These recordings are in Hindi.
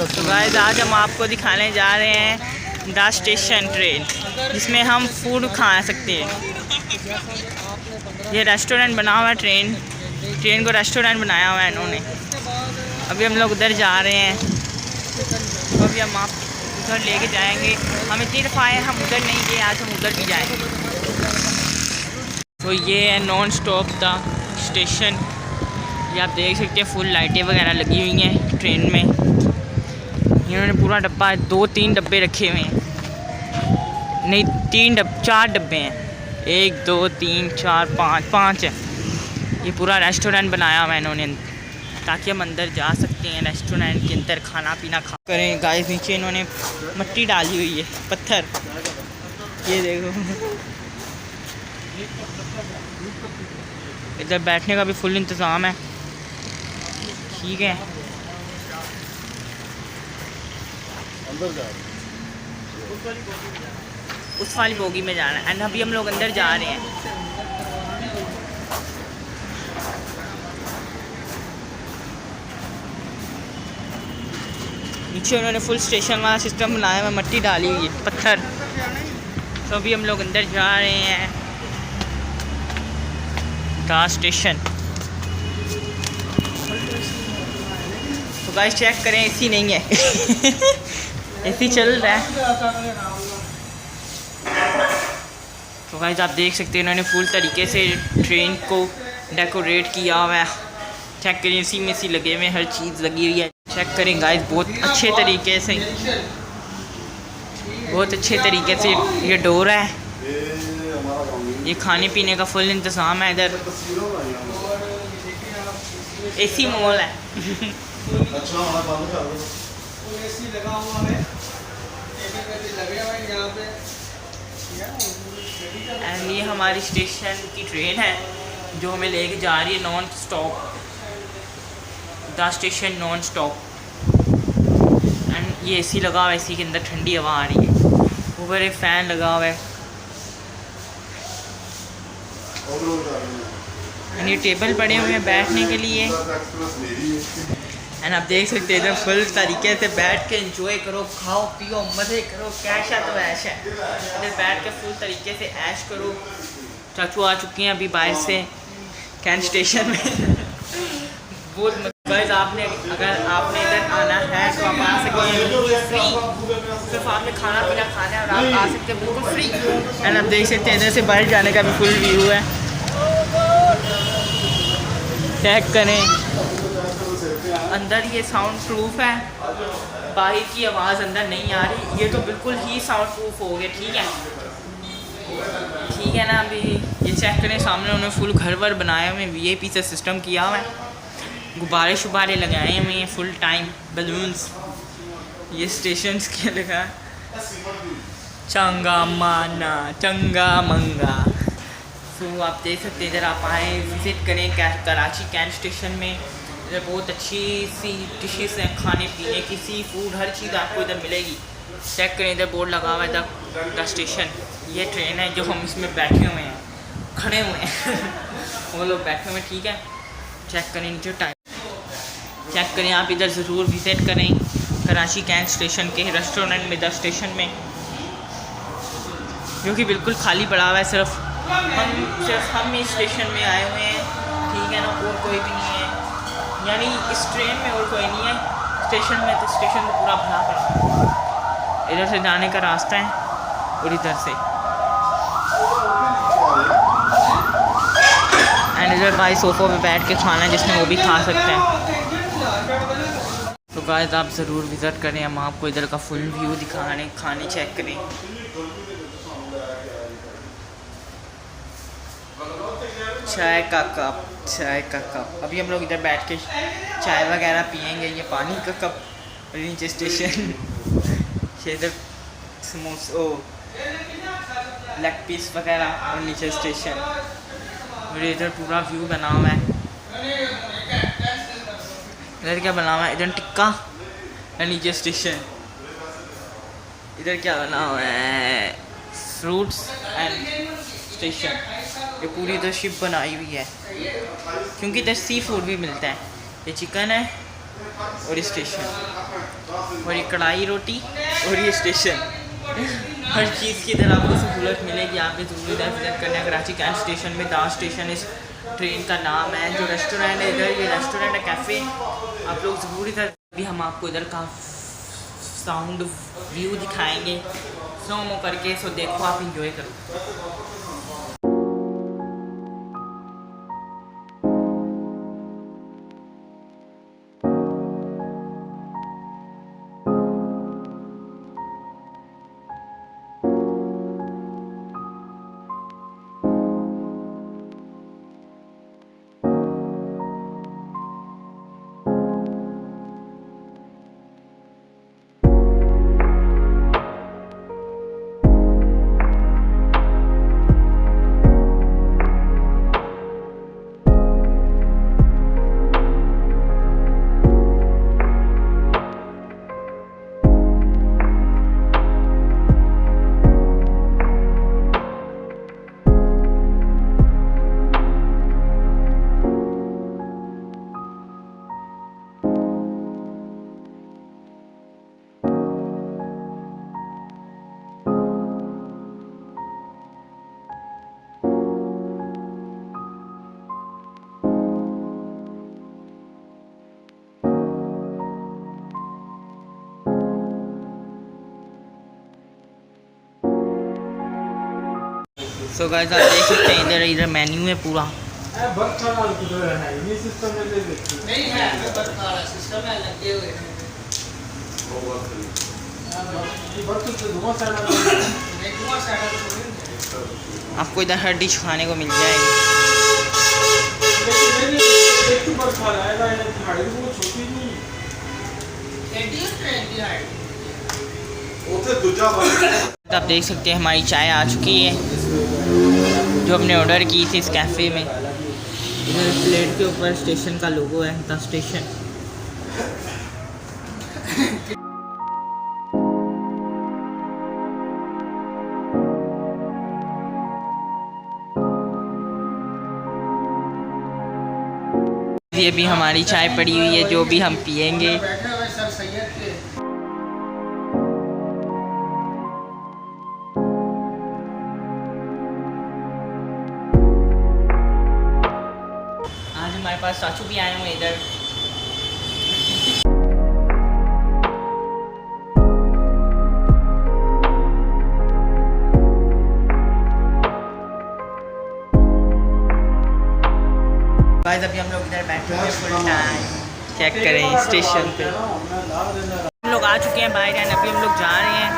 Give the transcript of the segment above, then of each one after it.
तो गाइस आज हम आपको दिखाने जा रहे हैं द स्टेशन ट्रेन, जिसमें हम फूड खा सकते हैं। ये रेस्टोरेंट बना हुआ है, ट्रेन को रेस्टोरेंट बनाया हुआ है इन्होंने। अभी हम लोग उधर जा रहे हैं, तो अभी हम आप उधर लेके जाएंगे। हम इतनी दफ़ा आए, हम उधर नहीं गए, आज हम उधर भी जाएंगे। तो ये है नॉन स्टॉप द स्टेशन। ये आप देख सकते हैं, फुल लाइटें वगैरह लगी हुई हैं ट्रेन में। इन्होंने पूरा डब्बा 2-3 डब्बे रखे हुए हैं, नहीं 4 डब्बे हैं। 1 2 3 4 5 है। ये पूरा रेस्टोरेंट बनाया हुआ है इन्होंने, ताकि हम अंदर जा सकते हैं। रेस्टोरेंट के अंदर खाना पीना खा करें। गाइस नीचे इन्होंने मिट्टी डाली हुई है, पत्थर। ये देखो, इधर बैठने का भी फुल इंतज़ाम है, ठीक है। उस वाली बोगी में जाना है। एंड अभी हम लोग अंदर जा रहे हैं। नीचे उन्होंने फुल स्टेशन वाला सिस्टम बनाया हुआ, मिट्टी डाली हुई है, पत्थर। तो अभी हम लोग अंदर जा रहे हैं द स्टेशन। तो गाइस चेक करें, एसी नहीं है। एसी चल रहा है। तो गाइस आप देख सकते हैं, इन्होंने फुल तरीके से ट्रेन को डेकोरेट किया हुआ है। चेक करें, एसी में सी लगे हुए, हर चीज़ लगी हुई है। चेक करें गाइस, बहुत अच्छे तरीके से, ये डोर है। ये खाने पीने का फुल इंतज़ाम है। इधर एसी मॉल है। एंड ये हमारी स्टेशन की ट्रेन है जो हमें लेके जा रही है non stop, the station non stop. And ये एसी लगा हुआ है, एसी के अंदर ठंडी हवा आ रही है। ऊपर एक फ़ैन लगा हुआ है। एंड ये टेबल पड़े हुए हैं बैठने के लिए। एंड आप देख सकते हैं, इधर फुल तरीके से बैठ के एंजॉय करो, खाओ पियो, मज़े करो। कैशा तो ऐश है, इधर बैठ के फुल तरीके से ऐश करो। चाचू आ चुके हैं अभी बाहर से कैंट स्टेशन में। बहुत गाइस, अगर आपने इधर आना है तो आप आ सकते हैं फ्री। सिर्फ आपने खाना पीना खाना है और आप आ सकते हैं बिल्कुल फ्री। एंड आप देख सकते हैं, इधर से बाहर जाने का भी फुल व्यू है। चेक करें, अंदर ये साउंड प्रूफ है, बाहर की आवाज़ अंदर नहीं आ रही। ये तो बिल्कुल ही साउंड प्रूफ हो गया, ठीक है ना। अभी ये चेक करें, सामने उन्होंने फुल घर वर बनाए हुए, VIP से सिस्टम किया हुआ है। गुब्बारे शुब्बारे लगाए हुए हैं फुल टाइम, बलून्स। ये स्टेशन के लगा चंगा माना चंगा मंगा। तो आप देख सकते हैं, इधर आप आए, विज़िट करें कराची कैंट स्टेशन में। इधर बहुत अच्छी सी डिशेस हैं, खाने पीने की, सी फूड, हर चीज़ आपको इधर मिलेगी। चेक करें, इधर बोर्ड लगा हुआ है द स्टेशन। ये ट्रेन है जो हम इसमें बैठे हुए हैं, खड़े हुए हैं। वो लोग बैठे हुए हैं, ठीक है। चेक करें नीचे टाइम, चेक करें। आप इधर ज़रूर विज़िट करें कराची कैंट स्टेशन के रेस्टोरेंट में, द स्टेशन में, जो कि बिल्कुल खाली पड़ा हुआ है। सिर्फ हम इस स्टेशन में आए हुए हैं, ठीक है ना, और कोई भी नहीं है। यानी इस ट्रेन में और कोई नहीं है स्टेशन में, तो स्टेशन में पूरा भरा पड़ा है। इधर से जाने का रास्ता है और इधर से। एंड इधर भाई सोफ़ों पे बैठ के खाना है, जिसमें वो भी खा सकते हैं। तो गाइस आप ज़रूर विज़िट करें, हम आपको इधर का फुल व्यू दिखा रहे हैं। खाने चेक करें, चाय का कप। अभी हम लोग इधर बैठ के चाय वगैरह पियेंगे। ये पानी का कप। और नीचे स्टेशन, इधर समोसे, लेग पीस वगैरह, और नीचे स्टेशन। और इधर पूरा व्यू बना हुआ है। इधर क्या बना हुआ है, इधर टिक्का। और नीचे स्टेशन। इधर क्या बना हुआ है, फ्रूट्स एंड स्टेशन। ये पूरी इधर शिप बनाई हुई है, क्योंकि इधर सी फूड भी मिलता है। ये चिकन है, और ये स्टेशन, और ये कढ़ाई रोटी, और ये स्टेशन। हर चीज़ की तरह आपको सहूलत मिलेगी। आप भी ज़रूर इधर विजिट करना है। कराची कैंट स्टेशन में दास स्टेशन इस ट्रेन का नाम है। जो रेस्टोरेंट है इधर, ये रेस्टोरेंट है कैफ़े, आप लोग ज़रूर इधर भी। हम आपको इधर का साउंड व्यू दिखाएंगे स्लो मो करके, सो देखो आप इंजॉय करो। सो गाइस आप देख सकते हैं इधर मेन्यू है पूरा। आपको इधर हर डिश खाने को मिल जाएगी। आप देख सकते हैं हमारी चाय आ चुकी है जो हमने ऑर्डर की थी इस कैफ़े में। इधर प्लेट के ऊपर स्टेशन का लोगो है, द स्टेशन। ये भी हमारी चाय पड़ी हुई है जो भी हम पियेंगे। आज हमारे पास चाचू भी आए हुए इधर। गाइस अभी हम लोग इधर बैठे हुए फुल टाइम चेक करें स्टेशन पे। हम लोग आ चुके हैं बाहर एंड अभी हम लोग जा रहे हैं।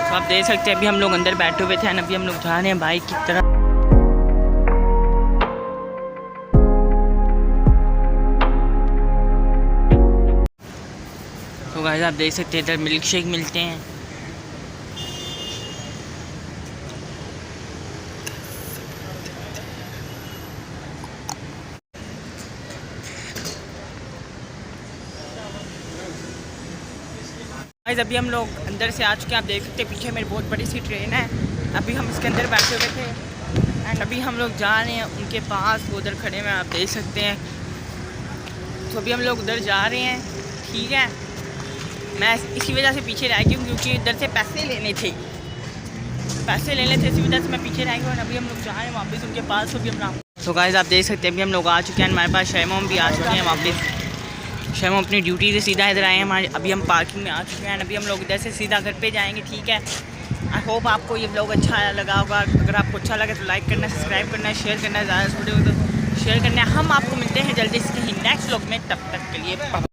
तो आप देख सकते हैं अभी हम लोग अंदर बैठे हुए थे एंड अभी हम लोग जा रहे हैं बाइक की तरफ। तो गाइस आप देख सकते हैं इधर मिल्क शेक मिलते हैं। गाइस अभी हम लोग अंदर से आ चुके हैं। आप देख सकते हैं पीछे मेरी बहुत बड़ी सी ट्रेन है। अभी हम इसके अंदर बैठे हुए थे एंड अभी हम लोग जा रहे हैं उनके पास। वो उधर खड़े हुए आप देख सकते हैं। तो अभी हम लोग उधर जा रहे हैं, ठीक है। मैं इसी वजह से पीछे रह गई हूँ क्योंकि इधर से पैसे लेने थे, इसी वजह से मैं पीछे रह गई और अभी हम लोग जा रहे हैं वापस उनके पास। तो अभी हम तो गाइस आप देख सकते हैं अभी हम लोग आ चुके हैं। हमारे पास शैमोम भी आ चुके हैं वापस। शैमोम अपनी ड्यूटी से सीधा इधर आए हैं हमारे। अभी हम पार्किंग में आ चुके हैं। अभी हम लोग इधर से सीधा घर पे जाएंगे, ठीक है। आई होप आपको ये व्लॉग अच्छा लगा होगा। अगर आपको अच्छा लगे तो लाइक करना, सब्सक्राइब करना, शेयर करना, ज़्यादा से वीडियो तो शेयर करना। हम आपको मिलते हैं जल्दी इसके ही नेक्स्ट व्लॉग में। तब तक के लिए